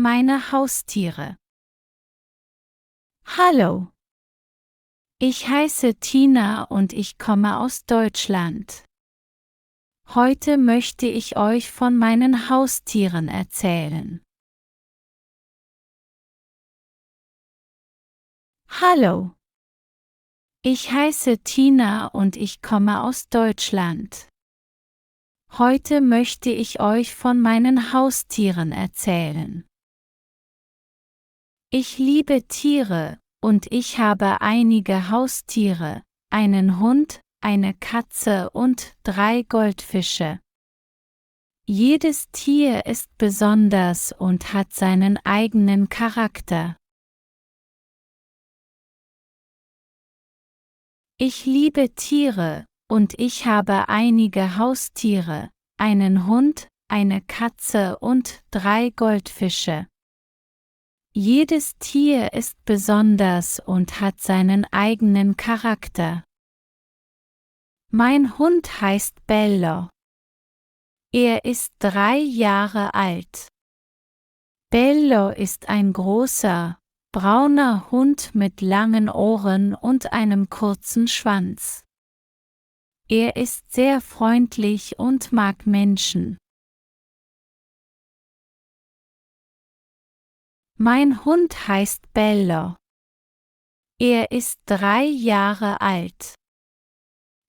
meine Haustiere. Hallo. Ich heiße Tina und ich komme aus Deutschland. Heute möchte ich euch von meinen Haustieren erzählen. Hallo. Ich heiße Tina und ich komme aus Deutschland. Heute möchte ich euch von meinen Haustieren erzählen. Ich liebe Tiere, und ich habe einige Haustiere, einen Hund, eine Katze und 3 Goldfische. Jedes Tier ist besonders und hat seinen eigenen Charakter. Ich liebe Tiere, und ich habe einige Haustiere, einen Hund, eine Katze und 3 Goldfische. Jedes Tier ist besonders und hat seinen eigenen Charakter. Mein Hund heißt Bello. Er ist 3 Jahre alt. Bello ist ein großer, brauner Hund mit langen Ohren und einem kurzen Schwanz. Er ist sehr freundlich und mag Menschen. Mein Hund heißt Bello. Er ist 3 Jahre alt.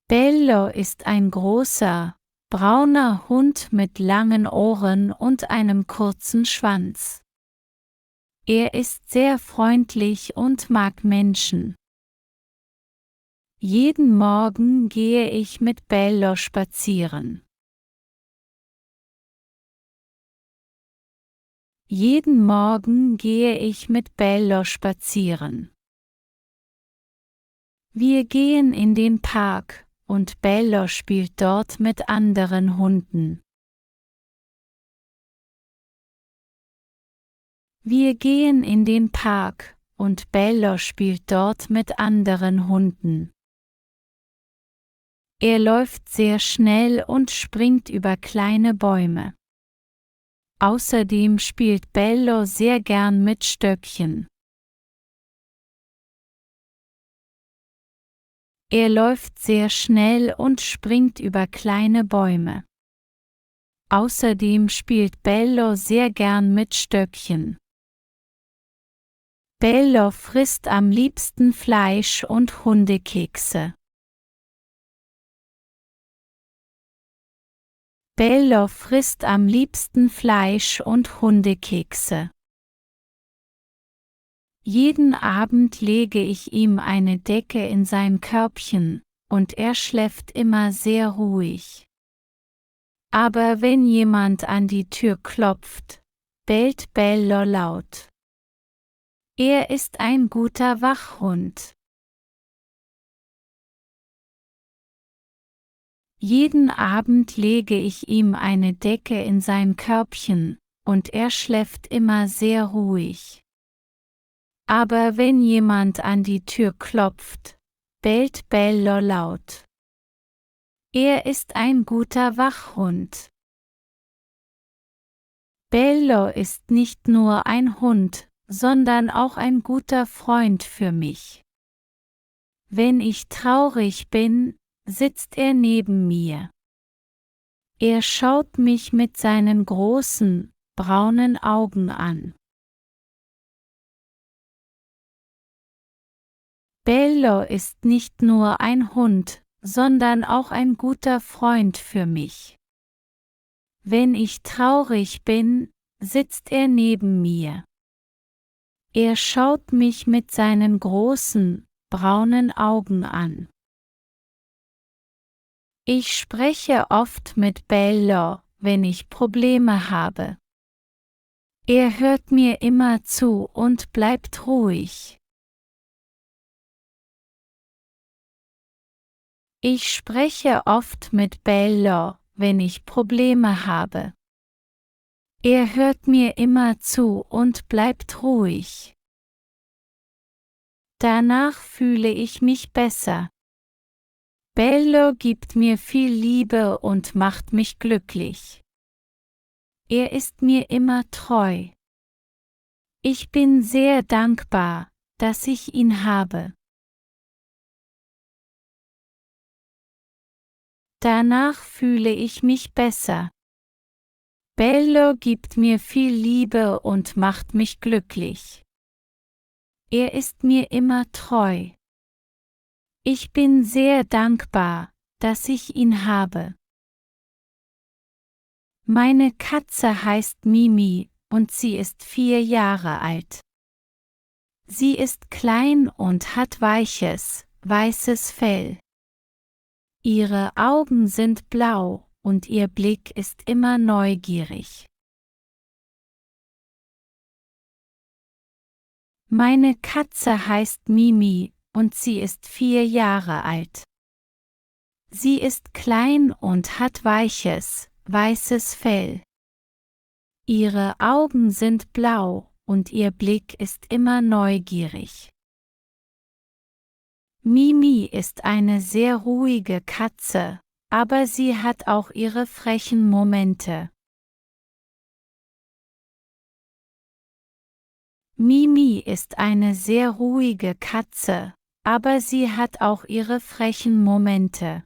Bello ist ein großer, brauner Hund mit langen Ohren und einem kurzen Schwanz. Er ist sehr freundlich und mag Menschen. Jeden Morgen gehe ich mit Bello spazieren. Jeden Morgen gehe ich mit Bello spazieren. Wir gehen in den Park, und Bello spielt dort mit anderen Hunden. Wir gehen in den Park, und Bello spielt dort mit anderen Hunden. Er läuft sehr schnell und springt über kleine Bäume. Außerdem spielt Bello sehr gern mit Stöckchen. Er läuft sehr schnell und springt über kleine Bäume. Außerdem spielt Bello sehr gern mit Stöckchen. Bello frisst am liebsten Fleisch und Hundekekse. Bello frisst am liebsten Fleisch und Hundekekse. Jeden Abend lege ich ihm eine Decke in sein Körbchen, und er schläft immer sehr ruhig. Aber wenn jemand an die Tür klopft, bellt Bello laut. Er ist ein guter Wachhund. Jeden Abend lege ich ihm eine Decke in sein Körbchen, und er schläft immer sehr ruhig. Aber wenn jemand an die Tür klopft, bellt Bello laut. Er ist ein guter Wachhund. Bello ist nicht nur ein Hund, sondern auch ein guter Freund für mich. Wenn ich traurig bin, sitzt er neben mir. Er schaut mich mit seinen großen, braunen Augen an. Bello ist nicht nur ein Hund, sondern auch ein guter Freund für mich. Wenn ich traurig bin, sitzt er neben mir. Er schaut mich mit seinen großen, braunen Augen an. Ich spreche oft mit Bello, wenn ich Probleme habe. Er hört mir immer zu und bleibt ruhig. Ich spreche oft mit Bello, wenn ich Probleme habe. Er hört mir immer zu und bleibt ruhig. Danach fühle ich mich besser. Bello gibt mir viel Liebe und macht mich glücklich. Er ist mir immer treu. Ich bin sehr dankbar, dass ich ihn habe. Danach fühle ich mich besser. Bello gibt mir viel Liebe und macht mich glücklich. Er ist mir immer treu. Ich bin sehr dankbar, dass ich ihn habe. Meine Katze heißt Mimi und sie ist 4 Jahre alt. Sie ist klein und hat weißes Fell. Ihre Augen sind blau und ihr Blick ist immer neugierig. Meine Katze heißt Mimi und sie ist 4 Jahre alt. Sie ist klein und hat weißes Fell. Ihre Augen sind blau und ihr Blick ist immer neugierig. Mimi ist eine sehr ruhige Katze, aber sie hat auch ihre frechen Momente. Mimi ist eine sehr ruhige Katze, aber sie hat auch ihre frechen Momente.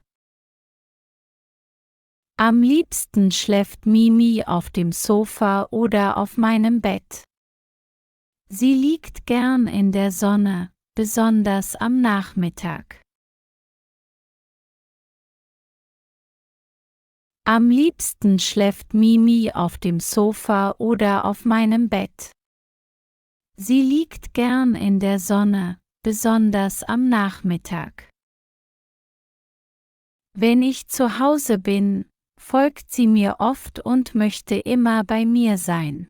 Am liebsten schläft Mimi auf dem Sofa oder auf meinem Bett. Sie liegt gern in der Sonne, besonders am Nachmittag. Am liebsten schläft Mimi auf dem Sofa oder auf meinem Bett. Sie liegt gern in der Sonne, besonders am Nachmittag. Wenn ich zu Hause bin, folgt sie mir oft und möchte immer bei mir sein.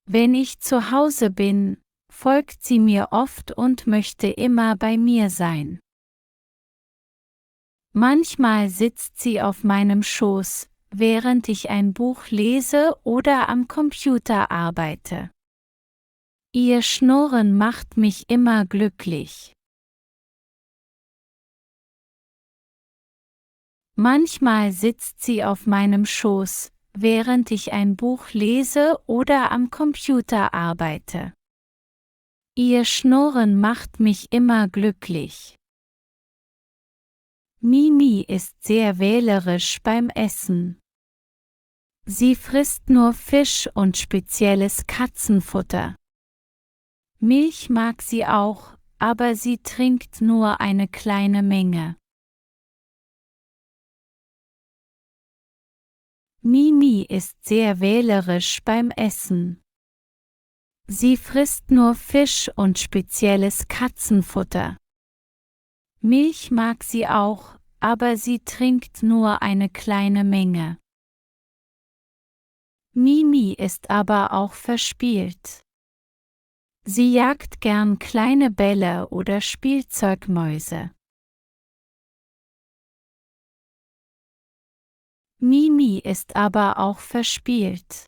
Wenn ich zu Hause bin, folgt sie mir oft und möchte immer bei mir sein. Manchmal sitzt sie auf meinem Schoß, während ich ein Buch lese oder am Computer arbeite. Ihr Schnurren macht mich immer glücklich. Manchmal sitzt sie auf meinem Schoß, während ich ein Buch lese oder am Computer arbeite. Ihr Schnurren macht mich immer glücklich. Mimi ist sehr wählerisch beim Essen. Sie frisst nur Fisch und spezielles Katzenfutter. Milch mag sie auch, aber sie trinkt nur eine kleine Menge. Mimi ist sehr wählerisch beim Essen. Sie frisst nur Fisch und spezielles Katzenfutter. Milch mag sie auch, aber sie trinkt nur eine kleine Menge. Mimi ist aber auch verspielt. Sie jagt gern kleine Bälle oder Spielzeugmäuse. Mimi ist aber auch verspielt.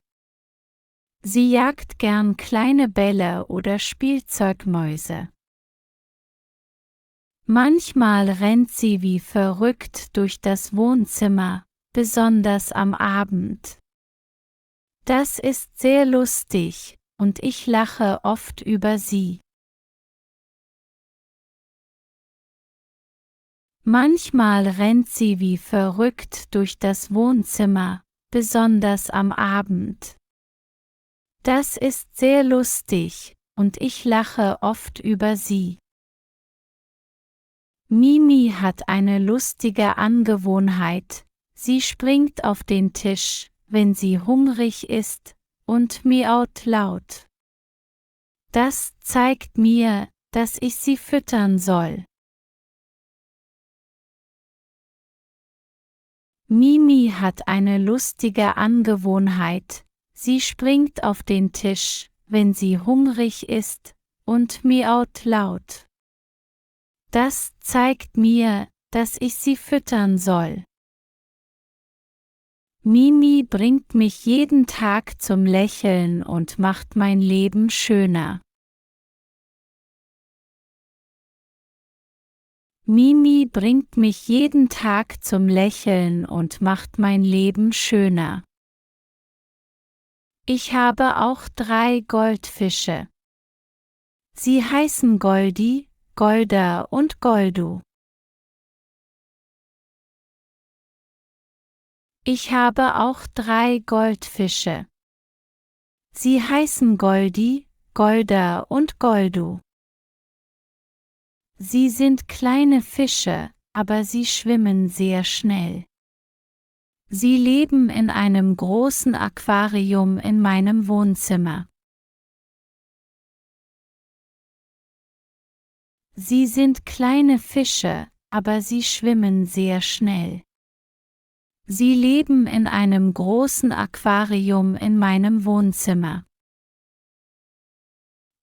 Sie jagt gern kleine Bälle oder Spielzeugmäuse. Manchmal rennt sie wie verrückt durch das Wohnzimmer, besonders am Abend. Das ist sehr lustig, und ich lache oft über sie. Manchmal rennt sie wie verrückt durch das Wohnzimmer, besonders am Abend. Das ist sehr lustig, und ich lache oft über sie. Mimi hat eine lustige Angewohnheit, sie springt auf den Tisch, wenn sie hungrig ist, und miaut laut. Das zeigt mir, dass ich sie füttern soll. Mimi hat eine lustige Angewohnheit, sie springt auf den Tisch, wenn sie hungrig ist, und miaut laut. Das zeigt mir, dass ich sie füttern soll. Mimi bringt mich jeden Tag zum Lächeln und macht mein Leben schöner. Mimi bringt mich jeden Tag zum Lächeln und macht mein Leben schöner. Ich habe auch 3 Goldfische. Sie heißen Goldi, Golda und Goldu. Ich habe auch 3 Goldfische. Sie heißen Goldi, Golda und Goldu. Sie sind kleine Fische, aber sie schwimmen sehr schnell. Sie leben in einem großen Aquarium in meinem Wohnzimmer. Sie sind kleine Fische, aber sie schwimmen sehr schnell. Sie leben in einem großen Aquarium in meinem Wohnzimmer.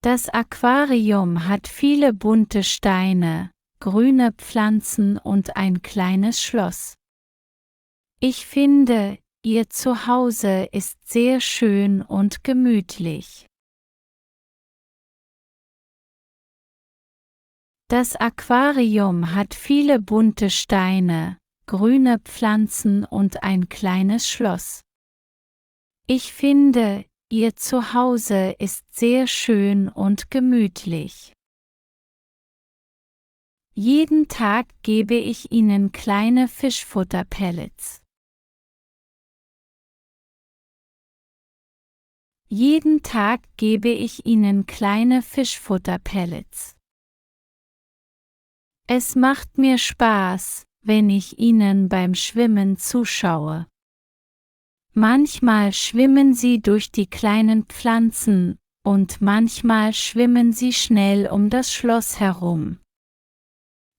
Das Aquarium hat viele bunte Steine, grüne Pflanzen und ein kleines Schloss. Ich finde, Ihr Zuhause ist sehr schön und gemütlich. Das Aquarium hat viele bunte Steine, grüne Pflanzen und ein kleines Schloss. Ich finde, Ihr Zuhause ist sehr schön und gemütlich. Jeden Tag gebe ich Ihnen kleine Fischfutterpellets. Jeden Tag gebe ich Ihnen kleine Fischfutterpellets. Es macht mir Spaß, wenn ich Ihnen beim Schwimmen zuschaue. Manchmal schwimmen Sie durch die kleinen Pflanzen, und manchmal schwimmen Sie schnell um das Schloss herum.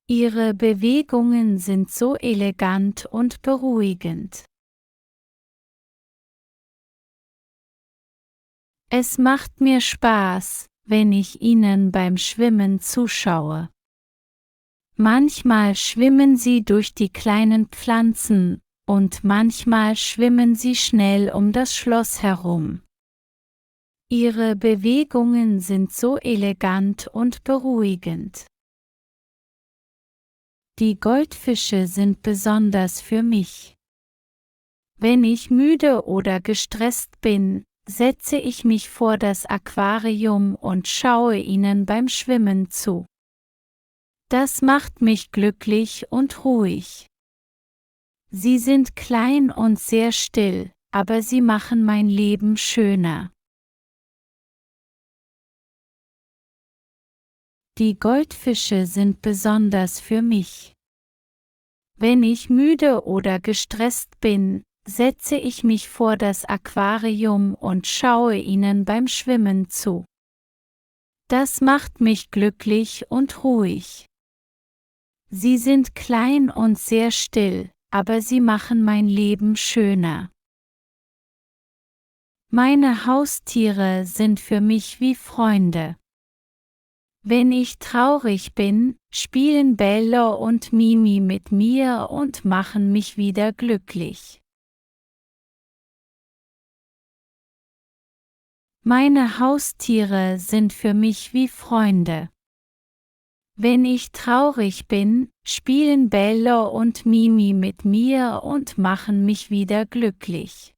Ihre Bewegungen sind so elegant und beruhigend. Es macht mir Spaß, wenn ich Ihnen beim Schwimmen zuschaue. Manchmal schwimmen Sie durch die kleinen Pflanzen, und manchmal schwimmen Sie schnell um das Schloss herum. Ihre Bewegungen sind so elegant und beruhigend. Die Goldfische sind besonders für mich. Wenn ich müde oder gestresst bin, setze ich mich vor das Aquarium und schaue ihnen beim Schwimmen zu. Das macht mich glücklich und ruhig. Sie sind klein und sehr still, aber sie machen mein Leben schöner. Die Goldfische sind besonders für mich. Wenn ich müde oder gestresst bin, setze ich mich vor das Aquarium und schaue ihnen beim Schwimmen zu. Das macht mich glücklich und ruhig. Sie sind klein und sehr still, aber sie machen mein Leben schöner. Meine Haustiere sind für mich wie Freunde. Wenn ich traurig bin, spielen Bello und Mimi mit mir und machen mich wieder glücklich. Meine Haustiere sind für mich wie Freunde. Wenn ich traurig bin, spielen Bello und Mimi mit mir und machen mich wieder glücklich.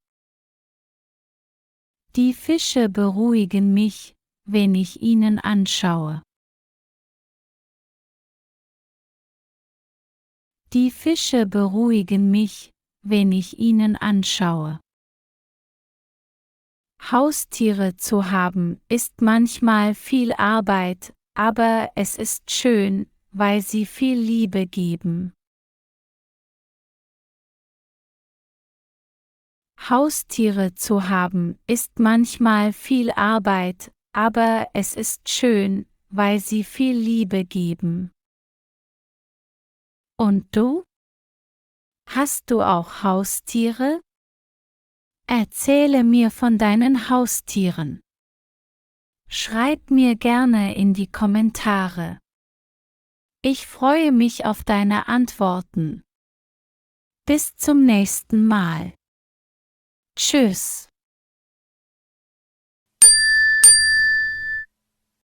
Die Fische beruhigen mich, wenn ich ihnen anschaue. Die Fische beruhigen mich, wenn ich ihnen anschaue. Haustiere zu haben, ist manchmal viel Arbeit, aber es ist schön, weil sie viel Liebe geben. Haustiere zu haben, ist manchmal viel Arbeit, aber es ist schön, weil sie viel Liebe geben. Und du? Hast du auch Haustiere? Erzähle mir von deinen Haustieren. Schreib mir gerne in die Kommentare. Ich freue mich auf deine Antworten. Bis zum nächsten Mal. Tschüss.